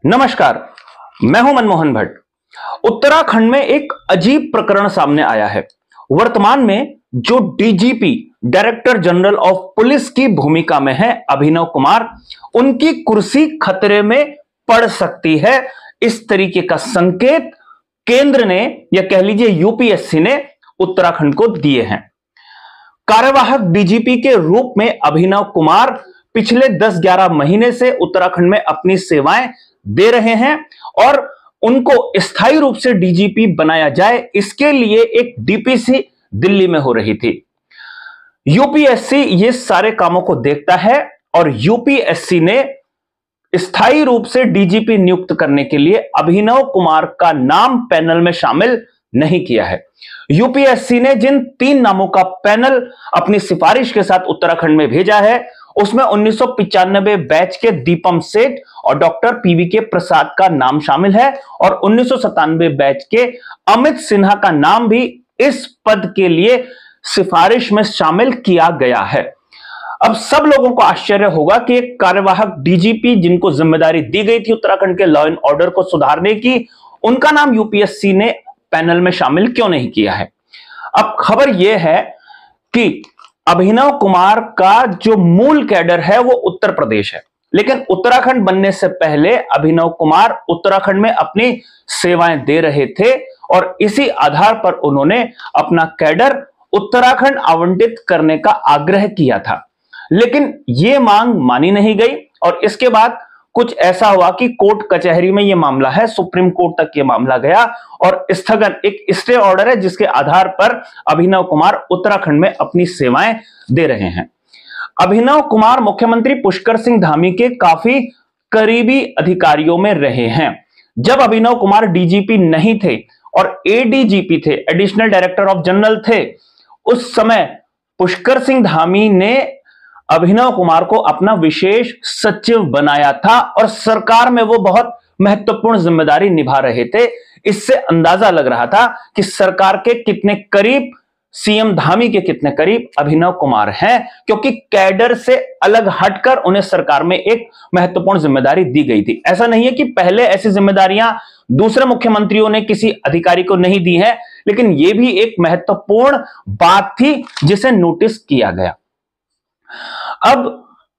नमस्कार, मैं हूं मनमोहन भट्ट। उत्तराखंड में एक अजीब प्रकरण सामने आया है। वर्तमान में जो DGP director general of police की भूमिका में है अभिनव कुमार, उनकी कुर्सी खतरे में पड़ सकती है। इस तरीके का संकेत केंद्र ने या कह लीजिए यूपीएससी ने उत्तराखंड को दिए हैं। कार्यवाहक डीजीपी के रूप में अभिनव कुमार पिछले 10-11 महीने से उत्तराखंड में अपनी सेवाएं दे रहे हैं और उनको स्थायी रूप से डीजीपी बनाया जाए, इसके लिए एक डीपीसी दिल्ली में हो रही थी। यूपीएससी ये सारे कामों को देखता है और यूपीएससी ने स्थायी रूप से डीजीपी नियुक्त करने के लिए अभिनव कुमार का नाम पैनल में शामिल नहीं किया है। यूपीएससी ने जिन 3 नामों का पैनल अपनी सिफारिश के साथ उत्तराखंड में भेजा है, उसमें 1995 बैच के दीपम सेठ और डॉक्टर पीवीके प्रसाद का नाम शामिल है और 1997 बैच के अमित सिन्हा का नाम भी इस पद के लिए सिफारिश में शामिल किया गया है। अब सब लोगों को आश्चर्य होगा कि एक कार्यवाहक डीजीपी जिनको जिम्मेदारी दी गई थी उत्तराखंड के लॉ एंड ऑर्डर को सुधारने की, उनका नाम यूपीएससी ने पैनल में शामिल क्यों नहीं किया है। अब खबर यह है कि अभिनव कुमार का जो मूल कैडर है वो उत्तर प्रदेश है, लेकिन उत्तराखंड बनने से पहले अभिनव कुमार उत्तराखंड में अपनी सेवाएं दे रहे थे और इसी आधार पर उन्होंने अपना कैडर उत्तराखंड आवंटित करने का आग्रह किया था। लेकिन यह मांग मानी नहीं गई और इसके बाद कुछ ऐसा हुआ कि कोर्ट कचहरी में यह मामला है, सुप्रीम कोर्ट तक यह मामला गया और स्थगन एक स्टे ऑर्डर है जिसके आधार पर अभिनव कुमार उत्तराखंड में अपनी सेवाएं दे रहे हैं। अभिनव कुमार मुख्यमंत्री पुष्कर सिंह धामी के काफी करीबी अधिकारियों में रहे हैं। जब अभिनव कुमार डीजीपी नहीं थे और एडीजीपी थे, एडिशनल डायरेक्टर ऑफ जनरल थे, उस समय पुष्कर सिंह धामी ने अभिनव कुमार को अपना विशेष सचिव बनाया था और सरकार में वो बहुत महत्वपूर्ण जिम्मेदारी निभा रहे थे। इससे अंदाजा लग रहा था कि सरकार के कितने करीब, सीएम धामी के कितने करीब अभिनव कुमार हैं, क्योंकि कैडर से अलग हटकर उन्हें सरकार में एक महत्वपूर्ण जिम्मेदारी दी गई थी। ऐसा नहीं है कि पहले ऐसी जिम्मेदारियां दूसरे मुख्यमंत्रियों ने किसी अधिकारी को नहीं दी है, लेकिन यह भी एक महत्वपूर्ण बात थी जिसे नोटिस किया गया। अब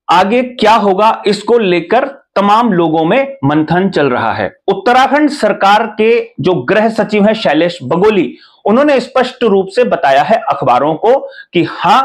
आगे क्या होगा, इसको लेकर तमाम लोगों में मंथन चल रहा है। उत्तराखंड सरकार के जो गृह सचिव हैं शैलेश बगोली, उन्होंने स्पष्ट रूप से बताया है अखबारों को कि हां,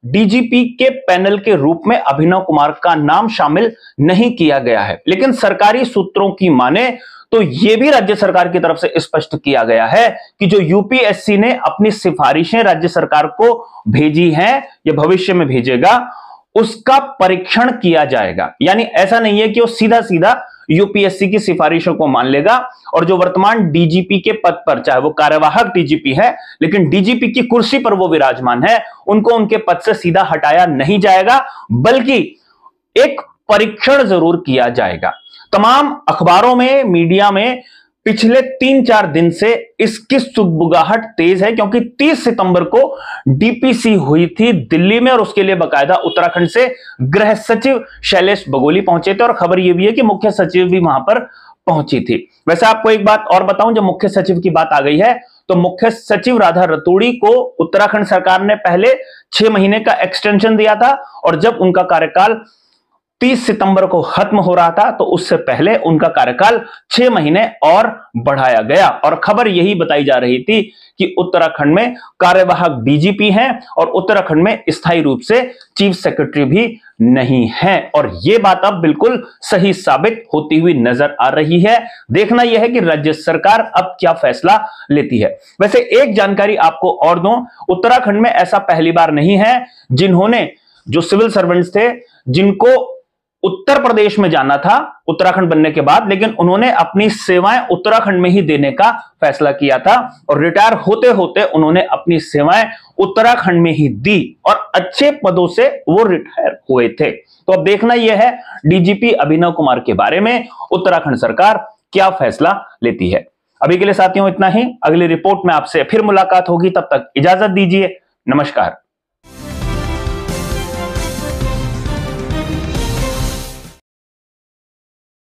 डीजीपी के पैनल के रूप में अभिनव कुमार का नाम शामिल नहीं किया गया है। लेकिन सरकारी सूत्रों की माने तो यह भी राज्य सरकार की तरफ से स्पष्ट किया गया है कि जो यूपीएससी ने अपनी सिफारिशें राज्य सरकार को भेजी हैं या भविष्य में भेजेगा, उसका परीक्षण किया जाएगा। यानी ऐसा नहीं है कि वो सीधा सीधा यूपीएससी की सिफारिशों को मान लेगा और जो वर्तमान डीजीपी के पद पर, चाहे वो कार्यवाहक डीजीपी है लेकिन डीजीपी की कुर्सी पर वो विराजमान है, उनको उनके पद से सीधा हटाया नहीं जाएगा, बल्कि एक परीक्षण जरूर किया जाएगा। तमाम अखबारों में, मीडिया में पिछले 3-4 दिन से इसकी सुगबुगाहट तेज है, क्योंकि 30 सितंबर को डीपीसी हुई थी दिल्ली में और उसके लिए बकायदा उत्तराखंड से गृह सचिव शैलेश बगोली पहुंचे थे और खबर यह भी है कि मुख्य सचिव भी वहां पर पहुंची थी। वैसे आपको एक बात और बताऊं, जब मुख्य सचिव की बात आ गई है तो मुख्य सचिव राधा रतूड़ी को उत्तराखंड सरकार ने पहले 6 महीने का एक्सटेंशन दिया था और जब उनका कार्यकाल 30 सितंबर को खत्म हो रहा था तो उससे पहले उनका कार्यकाल 6 महीने और बढ़ाया गया और खबर यही बताई जा रही थी कि उत्तराखंड में कार्यवाहक डीजीपी हैं और उत्तराखंड में स्थायी रूप से चीफ सेक्रेटरी भी नहीं है और यह बात अब बिल्कुल सही साबित होती हुई नजर आ रही है। देखना यह है कि राज्य सरकार अब क्या फैसला लेती है। वैसे एक जानकारी आपको और दूं, उत्तराखंड में ऐसा पहली बार नहीं है जिन्होंने, जो सिविल सर्वेंट्स थे जिनको उत्तर प्रदेश में जाना था उत्तराखंड बनने के बाद, लेकिन उन्होंने अपनी सेवाएं उत्तराखंड में ही देने का फैसला किया था और रिटायर होते होते उन्होंने अपनी सेवाएं उत्तराखंड में ही दी और अच्छे पदों से वो रिटायर हुए थे। तो अब देखना यह है डीजीपी अभिनव कुमार के बारे में उत्तराखंड सरकार क्या फैसला लेती है। अभी के लिए साथियों इतना ही, अगली रिपोर्ट में आपसे फिर मुलाकात होगी, तब तक इजाजत दीजिए। नमस्कार।